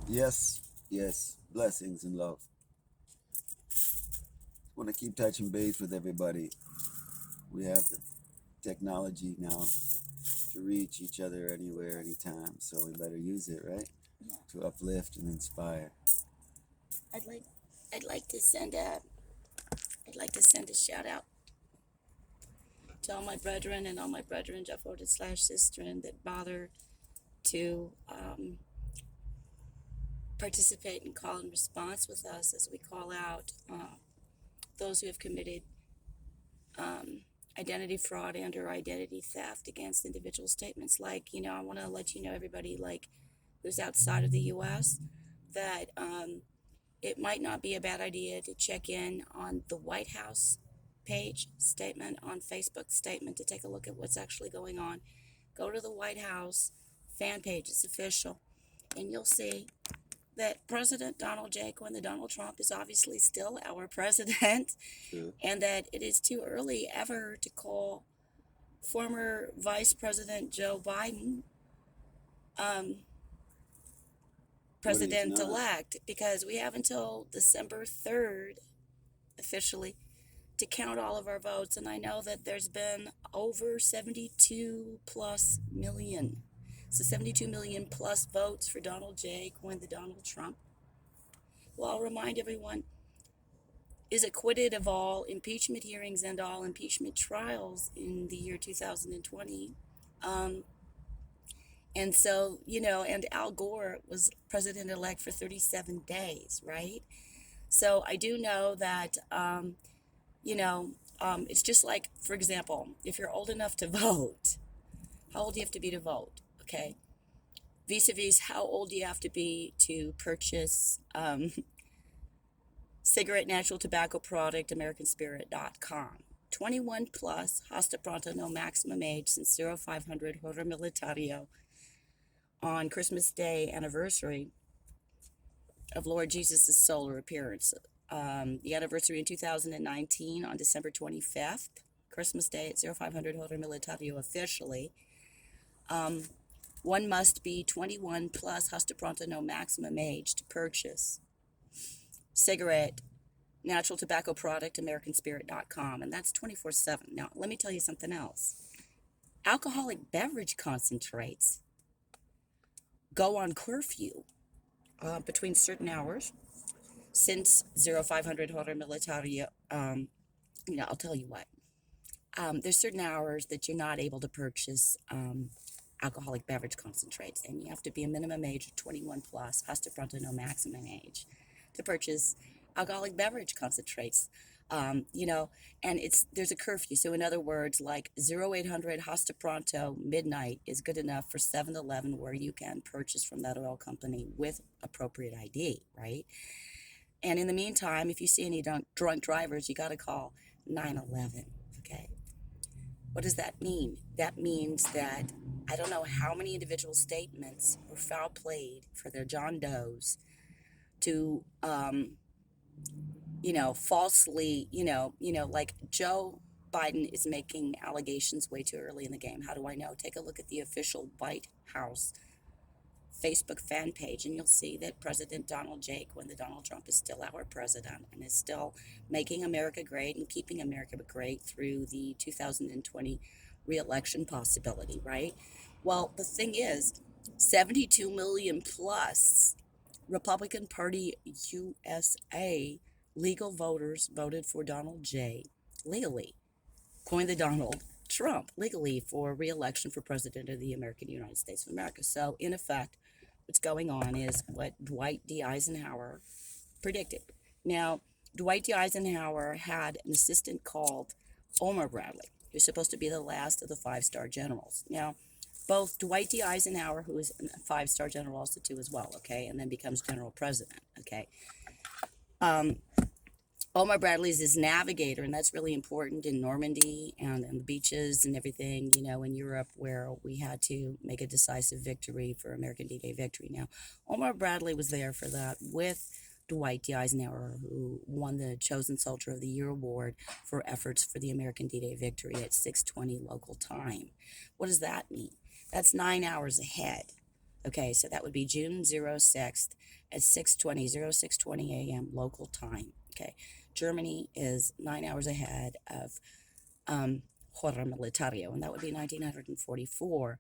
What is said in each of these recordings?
Yes, yes, blessings and love. Want to keep touching base with everybody. We have the technology now to reach each other anywhere, anytime, so we better use it, right? Yeah. To uplift and inspire. I'd like I'd like to send a I'd like to send a shout out to all my brethren and all my brethren Jeff slash sisterin that bother to participate in call and response with us as we call out those who have committed um, identity fraud and or identity theft against individual statements. Like, I want to let you know, everybody, like, who's outside of the U.S., that it might not be a bad idea to check in on the White House page statement on Facebook statement to take a look at what's actually going on. Go to the White House fan page, it's official, and you'll see that President Donald J. the Donald Trump, is obviously still our president, True. and that it is too early ever to call former Vice President Joe Biden um, But he's president not. elect, because we have until December 3rd officially to count all of our votes. And I know that there's been over 72 plus million. So 72 million plus votes for Donald J. the Donald Trump. Well, I'll remind everyone, is acquitted of all impeachment hearings and all impeachment trials in the year 2020. Um, and so, and Al Gore was president elect for 37 days, right? So I do know that, you know, it's just like, for example, if you're old enough to vote, how old do you have to be to vote? Okay. Vis-a-vis, how old do you have to be to purchase cigarette, natural tobacco product, AmericanSpirit.com. 21 plus, hasta pronto, no maximum age, since 0500 Hora Militario on Christmas Day anniversary of Lord Jesus' solar appearance. The anniversary in 2019 on December 25th, Christmas Day at 0500 Hora Militario officially. One must be 21 plus, hasta pronto, no maximum age to purchase cigarette, natural tobacco product, AmericanSpirit.com, and that's 24/7. Now, let me tell you something else. Alcoholic beverage concentrates go on curfew between certain hours. Since 0500 Hora Militaria, I'll tell you what. There's certain hours that you're not able to purchase alcoholic beverage concentrates, and you have to be a minimum age of 21 plus, hasta pronto, no maximum age, to purchase alcoholic beverage concentrates. And there's a curfew. So in other words, like 0800 hasta pronto midnight is good enough for 7-Eleven, where you can purchase from that oil company with appropriate ID, right? And in the meantime, if you see any drunk drivers, you got to call 911. Okay. What does that mean? That means that I don't know how many individual statements were foul played for their John Does to, falsely, like Joe Biden is making allegations way too early in the game. How do I know? Take a look at the official White House Facebook fan page, and you'll see that President Donald J. the Donald Trump is still our president and is still making America great and keeping America great through the 2020 reelection possibility, right? Well, the thing is, 72 million plus Republican Party USA legal voters voted for Donald J. legally, the Donald Trump legally for reelection for president of the United States of America. So, in effect, what's going on is what Dwight D. Eisenhower predicted. Now, Dwight D. Eisenhower had an assistant called Omar Bradley, who's supposed to be the last of the five-star generals. Now, both Dwight D. Eisenhower, who is a five-star general also too as well, okay, and then becomes general president, okay. Omar Bradley's his navigator, and that's really important in Normandy and the beaches and everything, in Europe, where we had to make a decisive victory for American D-Day victory. Now, Omar Bradley was there for that with Dwight D. Eisenhower, who won the Chosen Soldier of the Year award for efforts for the American D-Day victory at 6:20 local time. What does that mean? That's 9 hours ahead Okay, so that would be June 06th at 06:20 a.m. local time. Okay, Germany is 9 hours ahead of Hora Militario, and that would be 1944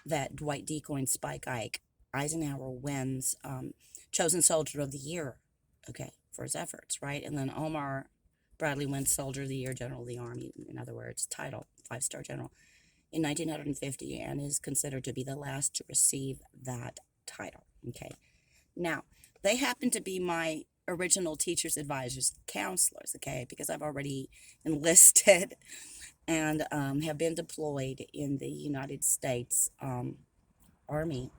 that Dwight D. coined Spike Ike. Eisenhower wins Chosen Soldier of the Year, okay, for his efforts, right? And then Omar Bradley wins Soldier of the Year, General of the Army, in other words, title, 5-star general, in 1950, and is considered to be the last to receive that title, okay? Now, they happen to be my original teachers, advisors, counselors, okay, because I've already enlisted and have been deployed in the United States Army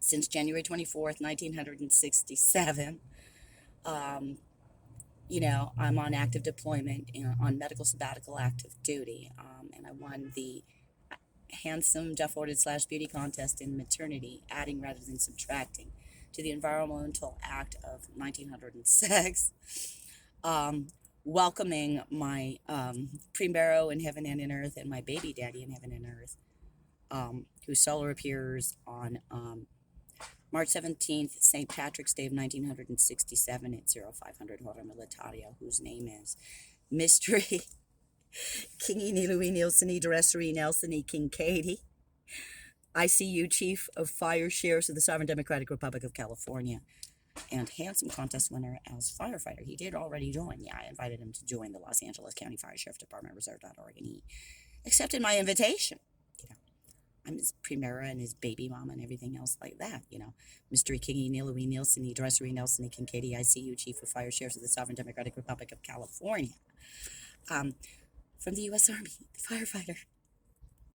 since January 24th, 1967. You know, I'm on active deployment, on medical sabbatical active duty, and I won the handsome Jeff Ordered / beauty contest in maternity, adding rather than subtracting, to the Environmental Act of 1906. Welcoming my primero in heaven and in earth and my baby daddy in heaven and earth, whose solar appears on March 17th, St. Patrick's Day of 1967 at 0500 Hora Militario, whose name is Mystery Kingi Nilui Nilsoni Dresseri Nelsoni Kincaidi, ICU Chief of Fire Sheriffs of the Sovereign Democratic Republic of California, and handsome contest winner as firefighter. He did already join. Yeah, I invited him to join the Los Angeles County Fire Sheriff Department, reserve.org, and he accepted my invitation. You know, I'm his primera and his baby mama and everything else like that. You know, Mystery Kingi Nilui Nilsoni Dresseri Nelsoni Kincaidi, ICU Chief of Fire Sheriffs of the Sovereign Democratic Republic of California. From the U.S. Army, the firefighter.